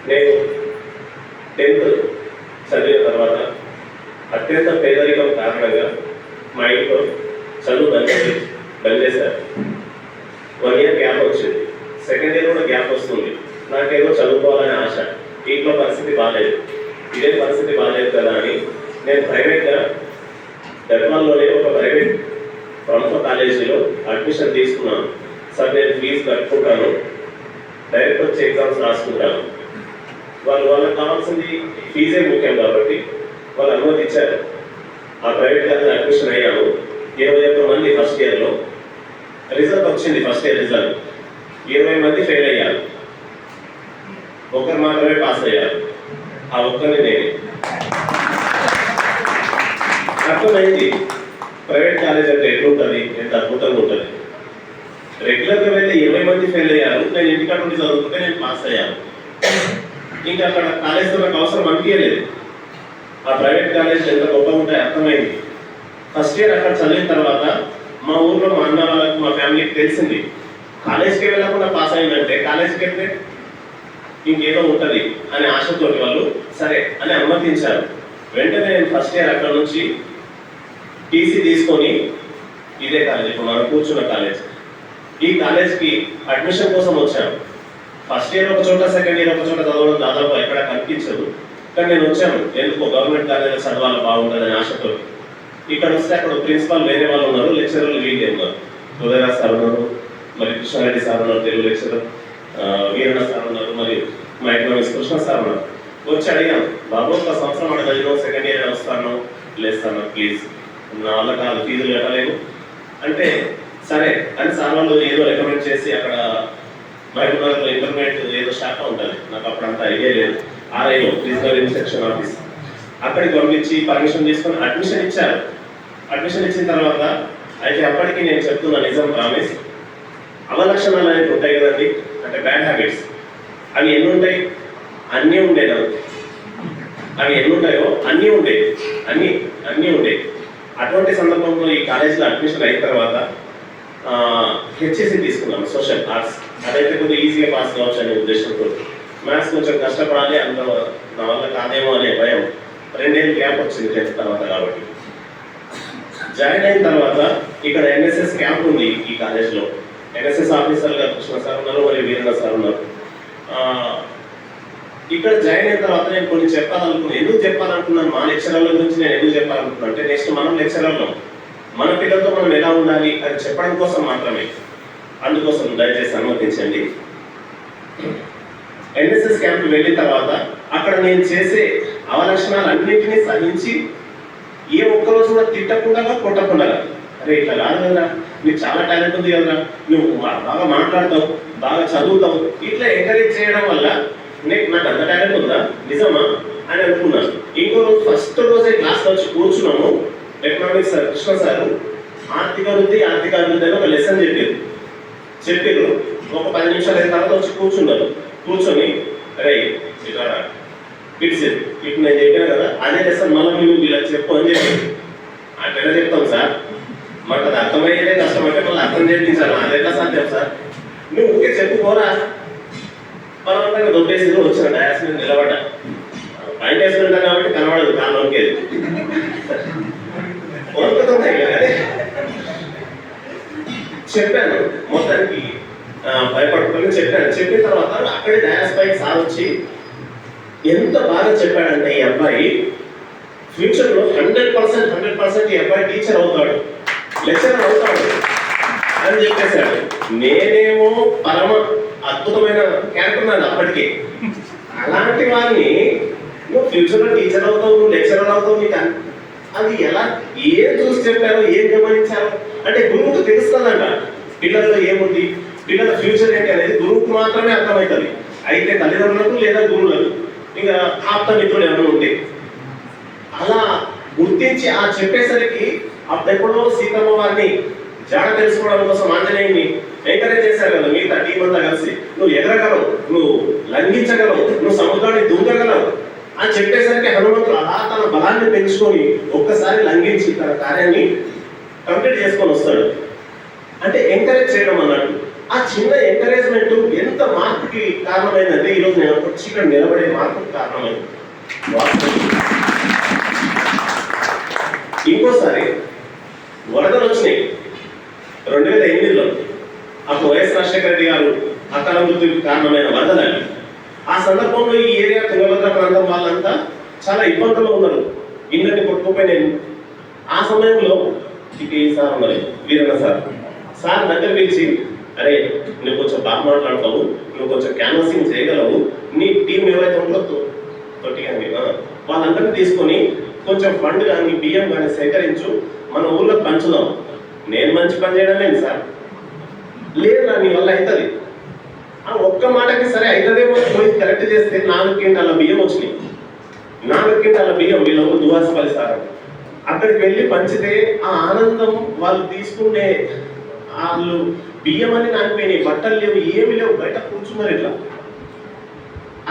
నేను 10th చదివిన తర్వాత అత్యంత పేదరికం కారణంగా మా ఇంట్లో చదువు బంద్ చేశారు. 1 year గ్యాప్ వచ్చింది. సెకండ్ ఇయర్ కూడా గ్యాప్ వస్తుంది. నాకేదో చదువుకోవాలనే ఆశ. ఇంట్లో పరిస్థితి బాగాలేదు. ఇదే పరిస్థితి బాగాలేదు కదా అని నేను ప్రైవేట్గా డెర్మాల్లోనే ఒక ప్రైవేట్ ప్రముఖ కాలేజీలో అడ్మిషన్ తీసుకున్నాను. సార్ నేను ఫీజు కట్టుకుంటాను, డైరెక్ట్ వచ్చి ఎగ్జామ్స్ రాసుకుంటాను. వాళ్ళకి కావాల్సింది ఫీజే ముఖ్యం కాబట్టి వాళ్ళు అనుమతి ఇచ్చారు. ఆ ప్రైవేట్ కాలేజీ అడ్మిషన్ అయ్యాను. 21 మంది ఫస్ట్ ఇయర్లో. రిజల్ట్ వచ్చింది. ఫస్ట్ ఇయర్ రిజల్ట్ 20 మంది ఫెయిల్ అయ్యారు, ఒకరు మాత్రమే పాస్ అయ్యారు. ఆ ఒక్కరిని నేను అర్థమైంది ప్రైవేట్ కాలేజ్ అంటే ఎట్లుంటుంది, ఎంత అద్భుతంగా ఉంటుంది. రెగ్యులర్గా వెళ్ళి 20 మంది ఫెయిల్ అయ్యారు, నేను ఇంటికాడ నుండి చదువుకుంటే నేను పాస్ అయ్యాను. ఇంకా అక్కడ కాలేజ్తో నాకు అవసరం అనిపించలేదు. ఆ ప్రైవేట్ కాలేజ్ ఎంత గొప్పగా ఉంటాయో అర్థమైంది. ఫస్ట్ ఇయర్ అక్కడ చదివిన తర్వాత మా ఊర్లో మా అన్న వాళ్ళకి మా ఫ్యామిలీకి తెలిసింది కాలేజ్కి వెళ్ళకుండా పాస్ అయిందంటే కాలేజ్కి వెళ్తే ఇంకేదో ఉంటుంది అనే ఆశతో వాళ్ళు సరే అని అనుమతించారు. వెంటనే నేను ఫస్ట్ ఇయర్ అక్కడ నుంచి టీసీ తీసుకొని ఇదే కాలేజ్, ఇప్పుడు మనం కూర్చున్న కాలేజ్, ఈ కాలేజ్కి అడ్మిషన్ కోసం వచ్చాను. ఫస్ట్ ఇయర్ ఒక చోట, సెకండ్ ఇయర్ ఒక చోట చదవడం దాదాపు ఎక్కడ కనిపించదు. కానీ నేను వచ్చాను ఎందుకు గవర్నమెంట్ కాలేజీలో చదవాలి బాగుంటుందని ఆశతో. ఇక్కడ వస్తే అక్కడ ప్రిన్సిపాల్ వేరే వాళ్ళు ఉన్నారు, లెక్చరర్లు వీళ్ళే ఉన్నారు. ఉదయరాజ్ సార్ ఉన్నారు, మరి కృష్ణారెడ్డి సార్ ఉన్నారు తెలుగు లెక్చరర్, వీరణ సార్ ఉన్నారు, మరి మా ఎకనామిక్స్ కృష్ణ సార్ ఉన్నారు. వచ్చి అడిగాను, బాబు ఒక సంవత్సరం అక్కడ చదివిన సెకండ్ ఇయర్ వస్తాను లేస్తాను ప్లీజ్, నా వల్ల కాదు ఫీజులు కట్టలేను అంటే సరే అని సార్ వాళ్ళు ఏదో రికమెండ్ చేసి అక్కడ మహబూబ్నగర్లో ఇంటర్మీడియట్ ఏదో శాఖ ఉంటుంది, నాకు అప్పుడంతా ఐడియా లేదు, ఆర్ఐఓ రీజనల్ ఇన్స్పెక్షన్ ఆఫీస్, అక్కడికి పంపించి పర్మిషన్ తీసుకొని అడ్మిషన్ ఇచ్చారు. అడ్మిషన్ ఇచ్చిన తర్వాత అయితే అప్పటికి నేను చెప్తున్నా నిజం ప్రామిస్, అవలక్షణాలు అనేవి ఉంటాయి కదండి, అంటే బ్యాడ్ హ్యాబిట్స్, అవి ఎన్ని ఉంటాయి? అన్నీ ఉండేది. అవి ఎన్ని ఉంటాయో అన్నీ ఉండేవి, అన్నీ ఉండేవి. అటువంటి సందర్భంలో ఈ కాలేజీలో అడ్మిషన్ అయిన తర్వాత హెచ్ఎస్సి తీసుకున్నాను, సోషల్ ఆర్ట్స్. అదైతే కొద్దిగా ఈజీగా పాస్ కావచ్చు అనే ఉద్దేశంతో. మ్యాథ్స్ కొంచెం కష్టపడాలి, అంత నా వల్ల కాదేమో అనే భయం. 2 ఏళ్ళు గ్యాప్ వచ్చింది 10th తర్వాత కాబట్టి. జాయిన్ అయిన తర్వాత ఇక్కడ ఎన్ఎస్ఎస్ క్యాంప్ ఉంది ఈ కాలేజ్లో. ఎన్ఎస్ఎస్ ఆఫీసర్గా కృష్ణ సార్ ఉన్నారు, మరియు వీరన్న సార్ ఉన్నారు. ఇక్కడ జాయిన్ అయిన తర్వాత నేను కొన్ని చెప్పాలనుకున్నాను. ఎందుకు చెప్పాలనుకున్నాను, మా లెక్చరర్ల గురించి నేను ఎందుకు చెప్పాలనుకున్నాను అంటే నెక్స్ట్ మనం లెక్చరర్లో మన పిల్లలతో మనం ఎలా ఉండాలి అది చెప్పడం కోసం మాత్రమే. అందుకోసం దయచేసి అనుమతించండి. ఎన్ఎస్ఎస్ క్యాంప్ వెళ్ళిన తర్వాత అక్కడ నేను చేసే అవలక్షణాలన్నింటినీ సహించి ఏ ఒక్కరోజు కూడా తిట్టకుండా కొట్టకుండా, అరే ఇట్లా కాదు కదరా, నీకు చాలా టాలెంట్ ఉంది కదరా, నువ్వు బాగా మాట్లాడతావు, బాగా చదువుతావు, ఇట్లా ఎంకరేజ్ చేయడం వల్ల నాకు అంత టాలెంట్ ఉందా నిజమా అని అనుకున్నాను. ఇంకో రోజు ఫస్ట్ రోజే క్లాస్లో వచ్చి కూర్చున్నాము. ఎకనామిక్స్ సార్ కృష్ణ సార్ ఆర్థిక వృద్ధి అని ఒక లెసన్ చెప్పారు. ఒక 10 నిమిషాలు అయిన తర్వాత వచ్చి కూర్చొని అరే ఇట్లా పిలిచారు, ఇప్పుడు నేను చెప్పాను కదా అదే లెసన్ మళ్ళీ మేము ఇలా చెప్పు అని చెప్పాను. అట్లా చెప్తాం సార్, మాకు అది అర్థమయ్యేదే కష్టం అంటే మళ్ళీ అర్థం చేయించాలి, అది ఎట్లా సాధ్యం సార్, నువ్వు ఊరికే చెప్పుకోరా పర్వాలంగా దొబ్బేసి వచ్చిన డయాస్ మీద నిలబడ్డా. పైన వేసుకుంటా కాబట్టి కనబడదు, కాళ్ళు వణికేది చెప్పాను. మొత్తానికి భయపడుతుంది చెప్పిన తర్వాత అక్కడే డయాస్ పైకి సార్ వచ్చి ఎంత బాగా చెప్పాడంటే ఈ అబ్బాయి ఫ్యూచర్లో 100% ఈ అబ్బాయి టీచర్ అవుతాడు, లెక్చరర్ అవుతాడు అని చెప్పేశాడు. నేనేమో పరమ అద్భుతమైన క్యారెక్టర్ నాది అప్పటికే. అలాంటి వారిని నువ్వు ఫ్యూచర్లో టీచర్ అవుతావు, నువ్వు లెక్చరర్ అవుతావు, నీకు అది ఎలా ఏం చూసి చెప్పారో ఏం గమనించారో అంటే గురువుకు తెలుస్తుందంట పిల్లల్లో ఏముంది, పిల్లల ఫ్యూచర్ ఏంటి అనేది గురువుకు మాత్రమే అర్థమవుతుంది. అయితే తల్లిదండ్రులకు లేదా గురువులకు ఇంకా ఆప్త మిత్రులు ఎవరు ఉంటే అలా గుర్తించి ఆ చెప్పేసరికి అప్పుడెప్పుడో సీతమ్మ వారిని జాడ తెలుసుకోవడం కోసం ఆంజనేయుని ఎంకరేజ్ చేశారు కదా మిగతా టీం అంతా కలిసి, నువ్వు ఎగరగలవు, నువ్వు లంఘించగలవు, నువ్వు సముద్రాన్ని దుంకగలవు అని చెప్పేసరికి హనుమంతుడు అలా తన బలాన్ని పెంచుకొని ఒక్కసారి లంఘించి తన కార్యాన్ని కంప్లీట్ చేసుకొని వస్తాడు. అంటే ఎంకరేజ్ చేయడం అన్నట్టు. ఆ చిన్న ఎంకరేజ్మెంట్ ఎంత మార్పుకి కారణమైందంటే ఈరోజు నేను వచ్చి ఇక్కడ నిలబడే మార్పుకి కారణమైంది. ఇంకోసారి వరదలు వచ్చినాయి 2008లో. అప్పుడు వైఎస్ రాజశేఖర రెడ్డి గారు అకాల మృత్యుకి కారణమైన వరదలని. ఆ సందర్భంలో ఈ ఏరియా తుంగభద్ర ప్రాంతం వాళ్ళంతా చాలా ఇబ్బందుల్లో ఉన్నారు, ఇళ్ళని కొట్టుకుపోయినాయి. ఆ సమయంలో ఈ సార్ ఉన్నారు, వీరన్న సార్ దగ్గర పిలిచి, అరే నువ్వు కొంచెం బాగా మాట్లాడతావు, నువ్వు కొంచెం క్యాన్వసింగ్ చేయగలవు, నీ టీం ఎవరైతే ఉంటుందో తొట్టిగా వాళ్ళందరినీ తీసుకొని కొంచెం ఫండ్ కానీ బియ్యం కానీ సేకరించు, మన ఊళ్ళో పంచుదాం. నేను మంచి పని చేయడం లేదు సార్, లేదు నా నీ వల్ల అవుతుంది. ఆ ఒక్క మాటకి సరే అవుతుందేమో పోయి కరెక్ట్ చేస్తే 4 క్వింటాల బియ్యం వచ్చినాయి. 4 క్వింటాల బియ్యం వీళ్ళు దువాసపల్లి సార్ అక్కడికి వెళ్ళి పంచితే ఆ ఆనందం వాళ్ళు తీసుకునే, వాళ్ళు బియ్యం అని నానిపోయినాయి, బట్టలు లేవు, ఏమి లేవు, బయట కూర్చున్నారు ఇట్లా.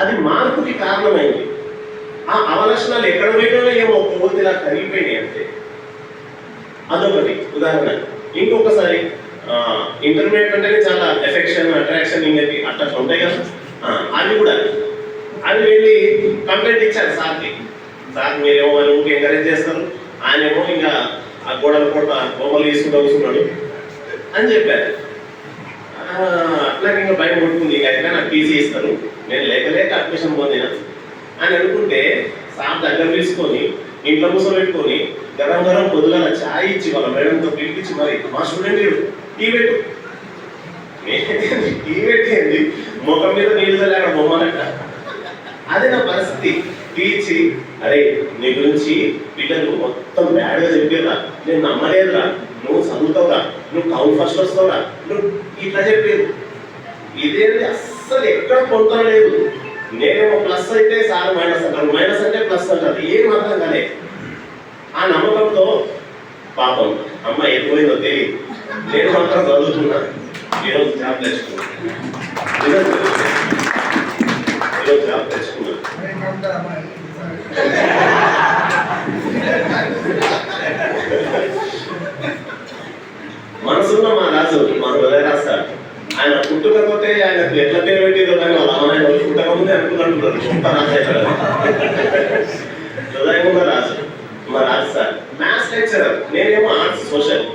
అది మార్పుకి కారణమైంది. ఆ అవలక్షణాలు ఎక్కడ పోయినా ఏమో ఇలా కరిగిపోయినాయి అంతే. అదొకటి ఉదాహరణ. ఇంకొకసారి ఇంటర్మీడియట్ అంటేనే చాలా ఎఫెక్షన్, అట్రాక్షన్, ఇంకటి అట్లా ఉంటాయి కదా, అది కూడా అది వెళ్ళి కంప్లైంట్ ఇచ్చారు సార్కి. సార్ మీరేమో వాళ్ళు ఊరికి ఎంకరేజ్ చేస్తారు, ఆయన ఏమో ఇంకా ఆ గోడల పూట బొమ్మలు తీసుకుంటూ కూర్చున్నాడు అని చెప్పారు. అట్లాగే ఇంకా భయం కొట్టుకుంది, అయితే నాకు టీసీ ఇస్తారు, నేను లేక అడ్మిషన్ పొందిన అని అనుకుంటే సార్ దగ్గర తీసుకొని ఇంట్లో కూర్చోబెట్టుకొని గరం పొద్దుగా ఛాయ్ ఇచ్చి వాళ్ళ మేడంతో పిలిపించి, మరి మా స్టూడెంట్ టీ పెట్టు, టీ పెట్టేయండి, ముఖం మీద నీళ్ళు లేక బొమ్మలట. అది నా పరిస్థితి. టీచి, అరే నీ గురించి పిల్లలు మొత్తం బ్యాడ్గా చెప్పారా, నేను నమ్మలేదురా, నువ్వు చదువుతావురా, నువ్వు టౌన్ ఫస్ట్ వస్తావురా, నువ్వు ఇట్లా చెప్పేది. ఇదేంటి అస్సలు ఎక్కడ పొందలేదు. నేనేమో ప్లస్ అయితే సార్ మైనస్ అంటారు, మైనస్ అంటే ప్లస్ అంటారు, ఏం అర్థం కాలే. ఆ నమ్మకంతో పాపం అమ్మ ఎటుపోయిందో తెలియదు, నేను మాత్రం చదువుతున్నా, ఈరోజు జాబ్ తెచ్చుకున్నాను. ఈరోజు జాబ్ తెచ్చుకున్నాను. మనసున్న మా రాజు, మా హృదయరాజు సార్, ఆయన పుట్టుకపోతే ఆయనకు ఎట్లా పేరు పెట్టేదో కానీ వాళ్ళ అమ్మాయి పుట్టకముందే అనుకుంటున్నారు గొప్ప రాజు. హృదయం రాజు మా రాజు సార్ మ్యాథ్స్ లెక్చరర్, నేనేమో ఆర్ట్స్ సోషల్.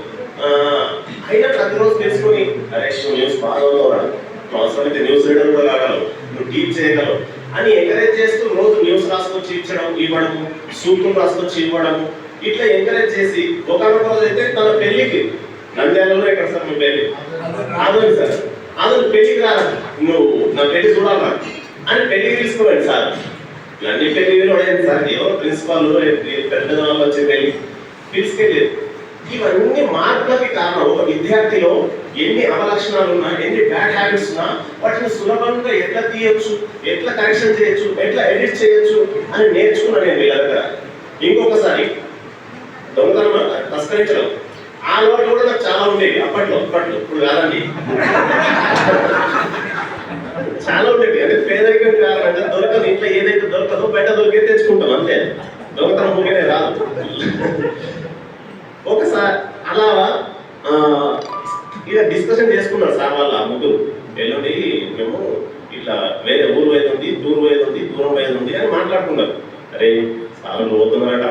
అయినా ప్రతిరోజు తెలుసుకొని, అరే న్యూస్ బాగా అవసరమైతే న్యూస్ రీడర్ కూడా కాగలవు, నువ్వు టీచ్ చేయగలవు అని ఎంకరేజ్ చేస్తూ రోజు న్యూస్ రాసుకొచ్చి ఇవ్వడము, సూక్తులు రాసుకొచ్చి ఇవ్వడము, ఇట్లా ఎంకరేజ్ చేసి ఒకనొక రోజు అయితే తన పెళ్లికి నంద్యాలలో ఎక్కడ సార్ మీ పెళ్లి ఆదోని సార్, ఆదోని పెళ్లికి రా, నువ్వు నా పెళ్లి చూడాలా అని పెళ్లికి తీసుకోండి సార్. అన్ని పెళ్లి అయ్యింది సార్, ఎవరో ప్రిన్సిపాల్ పెద్ద వాళ్ళు వచ్చే పెళ్లి తీసుకెళ్ళేది. ఇవన్నీ మార్పులకి కారణం. ఒక విద్యార్థిలో ఎన్ని అవలక్షణాలు ఉన్నా, ఎన్ని బ్యాడ్ హ్యాబిట్స్ ఉన్నా వాటిని సులభంగా ఎట్లా తీయొచ్చు, ఎట్లా కరెక్షన్ చేయొచ్చు, ఎట్లా ఎడిట్ చేయొచ్చు అని నేర్చుకున్నా నేను వీళ్ళ దగ్గర. ఇంకొకసారి దొంగతనం తస్కరించడం, ఆ అలవాటు కూడా నాకు చాలా ఉండేవి అప్పట్లో, ఇప్పుడు కాదండి, చాలా ఉండేవి. అంటే పేదరికం కారణంగా దొరకదు, ఇంట్లో ఏదైతే దొరకదో బయట దొరికే తెచ్చుకుంటాం అంతే, దొంగతనం ముగినే రాదు. ఒకసారి అలా ఇక డిస్కషన్ చేసుకున్నారు సార్ వాళ్ళ ముగ్గురు, ఎల్లుండి మేము ఇట్లా వేరే ఊరు పోయేది, దూరం పోయేది ఉంది అని మాట్లాడుకున్నారు. అరే సార్ పోతున్నారట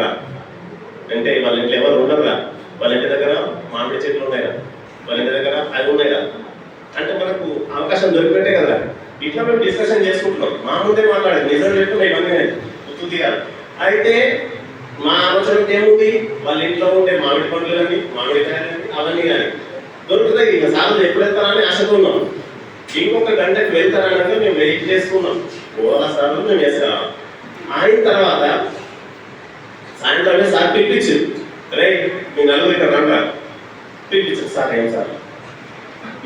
అంటే వాళ్ళ ఇంట్లో ఎవరు ఉండరురా, వాళ్ళ ఇంటి దగ్గర మామిడి చెట్లు ఉన్నాయిరా, వాళ్ళ ఇంటి దగ్గర అవి ఉన్నాయిరా అంటే మనకు అవకాశం దొరికినట్టే కదా. ఇట్లా మేము డిస్కషన్ చేసుకుంటున్నాం, మా ముందే మాట్లాడేది, నిజం చెప్తున్నా ఇవన్నీ గుర్తు తీయాలి. అయితే మా ఆలోచనకి ఏముంది, వాళ్ళ ఇంట్లో ఉండే మామిడి పండ్లు కానీ మామిడికాయలు కానీ అవన్నీ కానీ దొరుకుతాయి, ఇంకా సార్లు ఎప్పుడు వెళ్తారని ఆశతో ఉన్నాం. ఇంకొక గంటకి వెళ్తారనగా మేము వెయిట్ చేసుకున్నాం. ఓలా సార్లు మేము వేసాం. అయిన తర్వాత సాయంత్రమే సార్ పిలిపించింది, రే మీ నలుగురు ఇక్కడ రంగా పిలిపించారు. సార్ ఏం సార్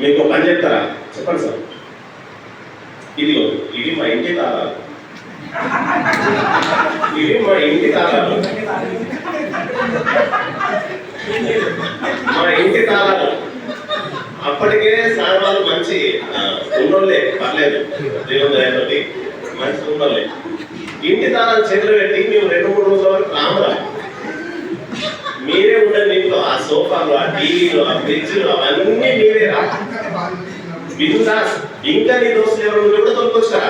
మీకు పని చెప్తారా, చెప్పండి సార్. ఇది మా ఇంటి తాళాలు, ఇది మా ఇంటి తాళాలు, మా ఇంటి తాళాలు. అప్పటికే సార్ వాళ్ళు మంచి ఉన్నోళ్ళే, పర్లేదు, దేవుని దయతోటి మంచి ఉన్నోళ్ళే. ఇంటి తాళాలు చేతులు పెట్టి మేము 2-3 రోజుల వరకు రామురా, మీరే ఉండండి ఇంట్లో, ఆ సోఫాలు, ఆ టీవీలు, ఆ ఫ్రిడ్జ్లు అవన్నీ మీరే రా. బిందాస్. ఇంకా నీ దోస్తులు ఎవరు కూడా తొలకొచ్చా.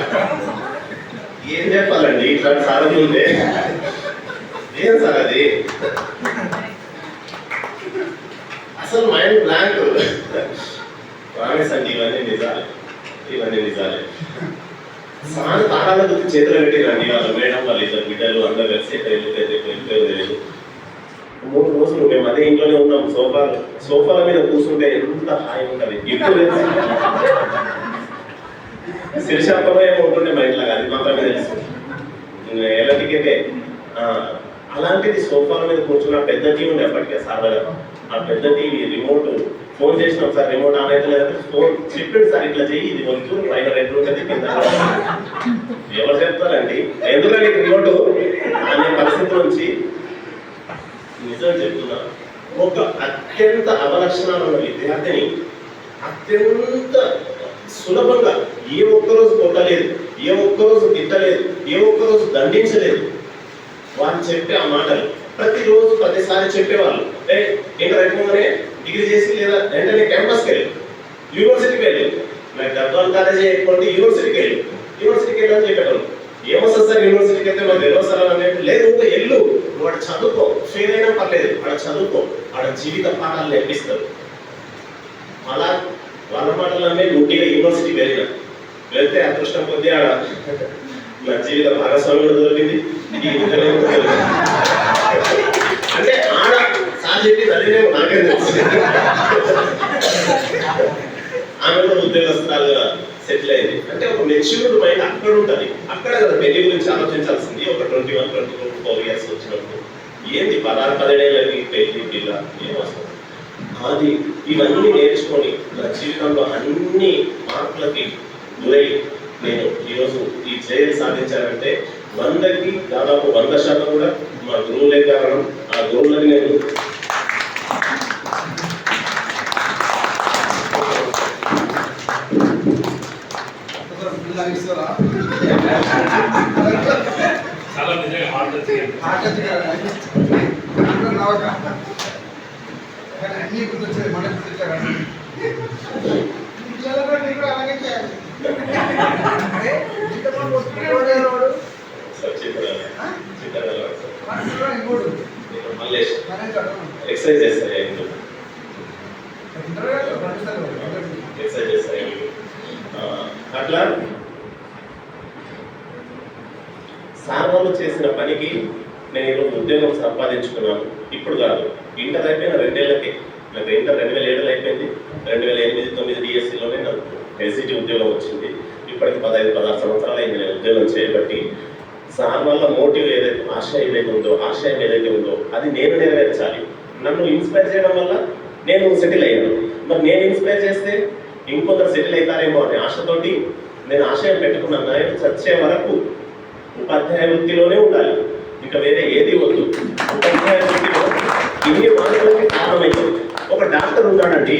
ఏం చెప్పాలండి ఇట్లాంటి సాధనలు ఉంటే? ఏం సార్ అది? అసలు మైండ్ బ్లాంక్. ప్రామిస్ అండి, ఇవన్నీ నిజాలే, ఇవన్నీ నిజాలే. సార్ తాళాల గురించి చేతులు పెట్టిరండి వాళ్ళ మేడం, వాళ్ళ ఇద్దరు బిడ్డలు అందరూ కలిసి తెలియదు. 3 రోజులు మేము అదే ఇంట్లోనే ఉన్నాం. సోఫాల మీద కూర్చుంటే ఎంత హాయి ఉంటుంది. ఇప్పుడు శిరిశాపలో ఏమో ఉంటుండే మా ఇంట్లో, అది మాత్రమే తెలుసు. ఎలాంటికైతే అలాంటిది సోఫాల మీద కూర్చున్న పెద్ద టీవీ ఉండే అప్పటికే సార్. ఆ పెద్ద టీవీ రిమోట్ ఫోన్ చేసినాం సార్, రిమోట్ ఆన్ అయితే లేదంటే ఫోన్ చెప్పండి సార్ ఇట్లా చెయ్యి, ఇది వద్దు, పైన 2 ఉంటుంది కింద. ఎవరు చెప్తారండి ఎందుకంటే రిమోట్ అనే పరిస్థితి నుంచి నిజం చెప్తున్నా. ఒక అత్యంత అవలక్షణాలు ఉన్న విద్యార్థిని అత్యంత సులభంగా ఏ ఒక్కరోజు కొట్టలేదు, ఏ ఒక్కరోజు తిట్టలేదు, ఏ ఒక్కరోజు దండించలేదు. వాళ్ళు చెప్పే ఆ మాటలు ప్రతిరోజు ప్రతిసారి చెప్పేవాళ్ళు. ఇంకా అయిపోగానే డిగ్రీ చేసి లేదా వెంటనే క్యాంపస్కి వెళ్ళి, యూనివర్సిటీకి వెళ్ళి, నాకు గద్వాల్ కాలేజీ అయిపోయింది, యూనివర్సిటీకి వెళ్ళని చెప్పేవాళ్ళు. ఏమొస్తుంది సార్ యూనివర్సిటీకి అయితే మాకు తెలియదు సార్ అనేది లేదు. ఇంకా ఎల్లు, వాడు చదువుకో, ఫెయిల్ అయినా పర్లేదు, ఆడ చదువుకో, ఆడ జీవిత పాఠాలు నేర్పిస్తారు. అలా వాళ్ళ మాటలనే డ్యూటీగా యూనివర్సిటీకి వెళ్తే అదృష్టం కొద్దీ ఆడ నా జీవిత భాగస్వామి కూడా దొరికింది. అంటే ఆడ సార్ చెప్పి చదివేమో నాకే తెలుసు. ఆమె కూడా ఉద్యోగస్తురాలుగా సెటిల్ అయింది. అంటే ఒక మెచ్యూర్డ్ మైండ్ అక్కడ ఉంటుంది. అక్కడ కదా పెళ్లి గురించి ఆలోచించాల్సింది. ఒక 21-24 ఇయర్స్ వచ్చినప్పుడు ఏంది 16-17 ఏళ్ళకి పెళ్లి పిల్ల ఏమొస్తుంది అది. ఇవన్నీ నేర్చుకొని నా జీవితంలో అన్ని మార్పులకి గురై నేను ఈరోజు ఈ జయం సాధించానంటే 100కి దాదాపు 100% కూడా మా గురువులే కారణం. ఆ గురువులని నేను చాలా నిజంగా హార్ట్ అన్ని గుర్తొచ్చేది మన అలాగే చేయాలి. ఎక్సర్సైజ్ చేస్తాయి అట్లా సార్ వాళ్ళు చేసిన పనికి నేను ఈరోజు ఉద్యోగం సంపాదించుకున్నాను. ఇప్పుడు కాదు, ఇంటర్ అయిపోయిన 2 ఏళ్ళకి. నాకు ఇంటర్ 2007 అయిపోయింది. 2008-9 డిఎస్సిలోనే నాకు ఎస్సిటీ ఉద్యోగం వచ్చింది. ఇప్పటికి 15-16 సంవత్సరాలు అయింది నేను ఉద్యోగం చేయబట్టి. సార్ వల్ల మోటివ్ ఏదైతే ఆశయం ఏదైతే ఉందో అది నేను నెరవేర్చాలి. నన్ను ఇన్స్పైర్ చేయడం వల్ల నేను సెటిల్ అయ్యాను. మరి నేను ఇన్స్పైర్ చేస్తే ఇంకొందరు సెటిల్ అవుతారేమో అనే ఆశతోటి నేను ఆశయం పెట్టుకున్నాను. నేను చచ్చే వరకు ఉపాధ్యాయ వృత్తిలోనే ఉండాలి, ఇంకా వేరే ఏది వద్దు. ఉపాధ్యాయ వృత్తిలో ఇన్ని మార్పులకి కారణమైంది. ఒక డాక్టర్ ఉంటాడండి,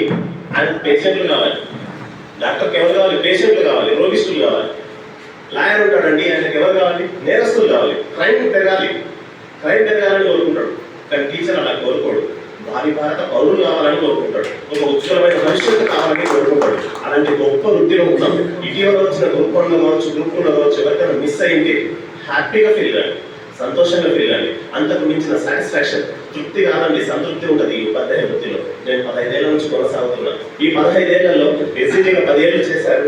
ఆయన పేషెంట్లు కావాలి. డాక్టర్కి ఎవరు కావాలి? పేషెంట్లు కావాలి, రోగిస్తులు కావాలి. లాయర్ ఉంటాడండి, ఆయనకి ఎవరు కావాలి? నేరస్తులు కావాలి. క్రైమ్ పెరగాలని కోరుకుంటాడు. కానీ టీచర్ అలా కోరుకోడు. భారీ భారత పౌరులు కావాలని కోరుకుంటాడు. ఒక ఉజ్వలమైన భవిష్యత్తు కావాలని కోరుకుంటాడు. అలాంటి గొప్ప వృత్తిలో ఉన్నాం. ఇటీవల వచ్చిన గ్రూప్ 1లో కావచ్చు, గ్రూప్ 2లో కావచ్చు, ఎవరికైనా మిస్ అయింది హ్యాపీగా ఫీల్ కానీ, సంతోషంగా ఫీల్ కానీ. అంతకు మించిన సాటిస్ఫాక్షన్, తృప్తి కాదండి, సంతృప్తి ఉంటుంది ఈ ఉపాధ్యాయ వృత్తిలో. నేను 15 ఏళ్ళ నుంచి కొనసాగుతున్నాను. ఈ 15 ఏళ్లలో ఎస్సీటీగా 10 ఏళ్ళు చేశారు,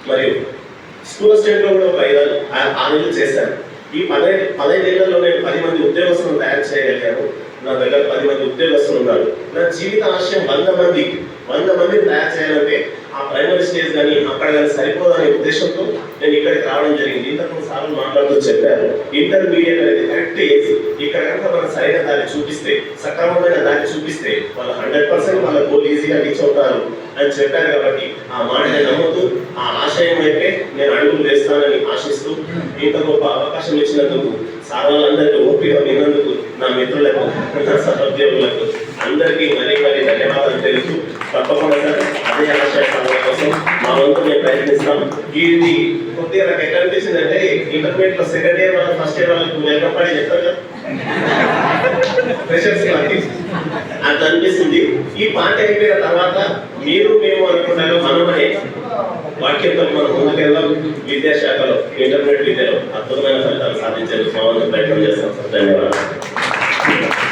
మరియు స్కూల్ అసిస్టెంట్లో కూడా ఒక 6 ఏళ్ళు చేశాను. ఈ 15 ఏళ్లలో నేను 10 మంది ఉద్యోగస్తులను తయారు చేయగలిగాను. నా దగ్గర 10 మంది ఉద్యోగస్తులు ఉన్నారు. నా జీవిత ఆశయం 100 మందిని తయారు చేయాలంటే ఆ ప్రైమరీ స్టేజ్ కానీ అక్కడ కానీ సరిపోదనే ఉద్దేశంతో నేను ఇక్కడికి రావడం జరిగింది. ఇంతకు సార్లు మాట్లాడుతూ చెప్పారు, ఇంటర్మీడియట్ అనేది కరెక్ట్ ఏజ్. ఇక్కడ కనుక మనం సరైన దారి చూపిస్తే, సక్రమమైన దారి చూపిస్తే వాళ్ళు 100% వాళ్ళ గోల్ ఈజీగా రీచ్ అవుతారు అని చెప్పారు. కాబట్టి ఆ మాటని నమ్ముతూ ఆ ఆశయం వైపే నేను అడుగులు వేస్తానని ఆశిస్తూ ఇంత గొప్ప అవకాశం ఇచ్చినందుకు సార్ వాళ్ళందరికీ ఓపిక విన్నందుకు నా మిత్రులకు, నా సహోద్యోగులకు అందరికీ మరీ ధన్యవాదాలు తెలుసు. తప్పకుండా సార్ అదే ఆశయ సాధన కోసం మా వంతు మేము ప్రయత్నిస్తాం. ఇది కొద్దిగా నాకు ఎట్లా అనిపించిందంటే, ఇంటర్మీడియట్ లో 2nd ఇయర్ వాళ్ళ 1st ఇయర్ వాళ్ళకి వెల్కమ్ పాడి చెప్తారు కదా, ఫ్రెషర్స్ అట్లా అనిపిస్తుంది. ఈ పాట అయిపోయిన తర్వాత మీరు మేము అనుకున్నాను మనమనే వాక్యంతో మనం ముందుకెళ్దాం. విద్యాశాఖలో ఇంటర్మీడియట్ విద్యలో అద్భుతమైన ఫలితాలు సాధించే ప్రయత్నం చేస్తాం సార్. ధన్యవాదాలు.